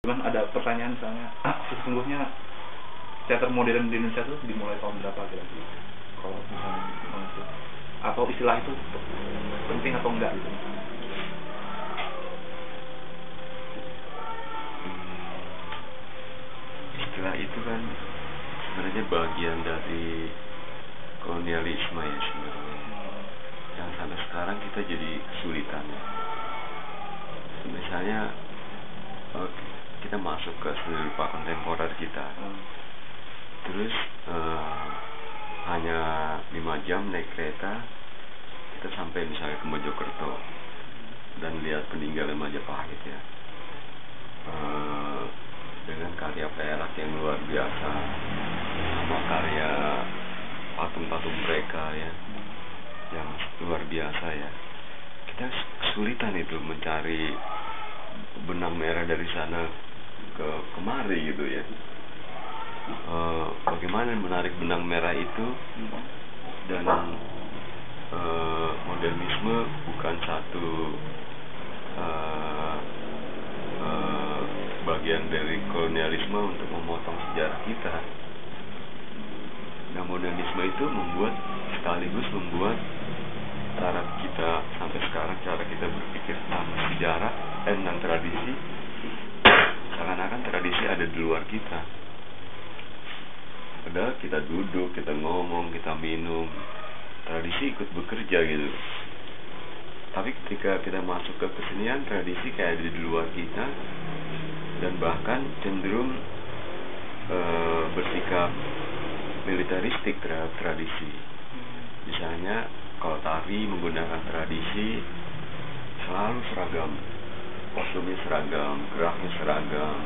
Cuman ada pertanyaan misalnya, sesungguhnya teater modern di Indonesia itu dimulai tahun berapa kira-kira? Kalau misalnya itu, atau istilah itu penting atau enggak gitu? Istilah itu kan sebenarnya bagian dari kolonialisme ya sebenarnya, yang sampai sekarang kita jadi kesulitan. Misalnya kita masuk ke seni rupa kontemporer kita, terus hanya 5 jam naik kereta kita sampai misalnya ke Mojokerto dan lihat peninggalan Majapahit ya, dengan karya perak yang luar biasa, sama karya patung-patung mereka ya yang luar biasa ya. Kita kesulitan itu mencari benang merah dari sana ke kemari gitu ya. Bagaimana menarik benang merah itu, dan modernisme bukan satu bagian dari kolonialisme untuk memotong sejarah kita. Nah, modernisme itu sekaligus membuat cara kita sampai sekarang, cara kita berpikir tentang sejarah dan tentang tradisi, seakan-akan tradisi ada di luar kita. Padahal kita duduk, kita ngomong, kita minum, tradisi ikut bekerja gitu. Tapi ketika kita masuk ke kesenian, tradisi kayak ada di luar kita, dan bahkan cenderung bersikap militaristik terhadap tradisi. Misalnya kalau tari menggunakan tradisi selalu seragam, kostumnya seragam, geraknya seragam,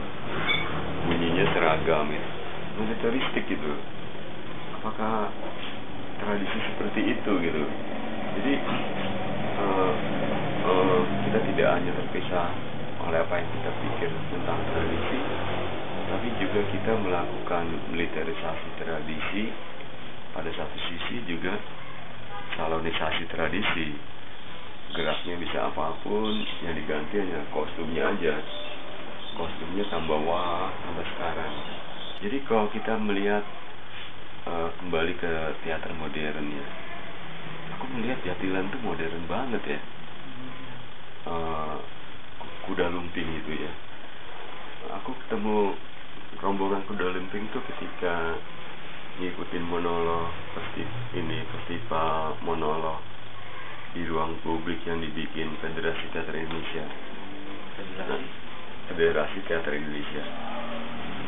bunyinya seragam gitu. Militaristik gitu. Apakah tradisi seperti itu gitu? Jadi kita tidak hanya terpisah oleh apa yang kita pikir tentang tradisi, tapi juga kita melakukan militerisasi tradisi. Pada satu sisi juga salonisasi tradisi, geraknya bisa apapun, yang diganti hanya kostumnya aja, kostumnya tambah wah sampai sekarang. Jadi kalau kita melihat kembali ke teater modern ya, aku melihat Jatilan tuh modern banget ya. Kuda lumping itu ya, aku ketemu rombongan kuda lumping tuh ketika ngikutin monolog festival monolog di ruang publik yang dibikin Federasi Teater Indonesia. Federasi Teater Indonesia.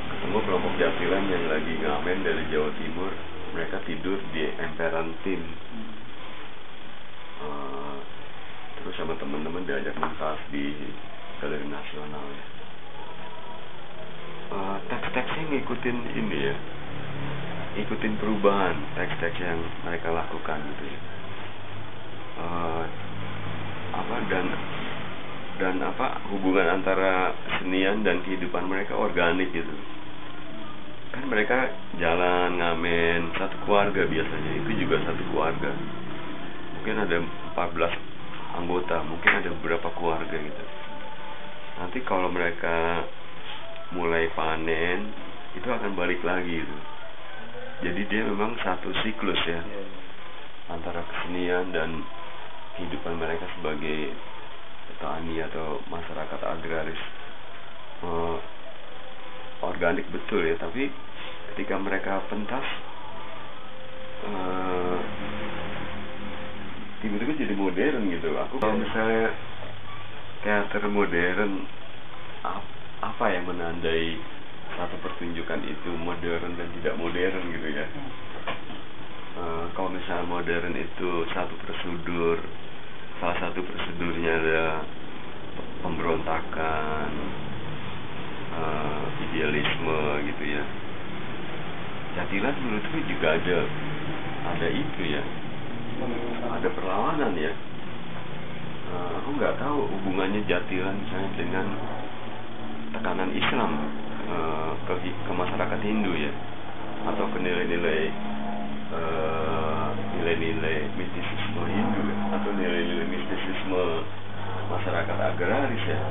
Ketemu kelompok Jatilan yang lagi ngamen dari Jawa Timur, mereka tidur di emperan tim. Terus sama teman-teman diajak mentas di Galeri Nasional ya. Teks-teksnya ngikutin ini ya, ikutin perubahan teks-teks yang mereka lakukan gitu ya. Hubungan antara kesenian dan kehidupan mereka organik gitu. Kan mereka jalan ngamen satu keluarga biasanya, itu juga satu keluarga. Mungkin ada 14 anggota, mungkin ada beberapa keluarga gitu. Nanti kalau mereka mulai panen, itu akan balik lagi gitu. Jadi dia memang satu siklus ya, antara kesenian dan kehidupan mereka sebagai petani atau masyarakat agraris. Organik betul ya, tapi ketika mereka pentas, tiba-tiba jadi modern gitu. Aku kalau misalnya teater modern, apa yang menandai satu pertunjukan itu modern dan tidak modern gitu ya. Kalau misalnya modern itu satu prosedur, salah satu prosedurnya ada pemberontakan, idealisme gitu ya. Jatilan menurutku juga ada itu ya, ada perlawanan ya. Aku nggak tahu hubungannya Jatilan misalnya dengan tekanan Islam ke masyarakat Hindu ya, atau ke nilai-nilai mistisisme Hindu ya, atau nilai-nilai mistisisme masyarakat agraris ya.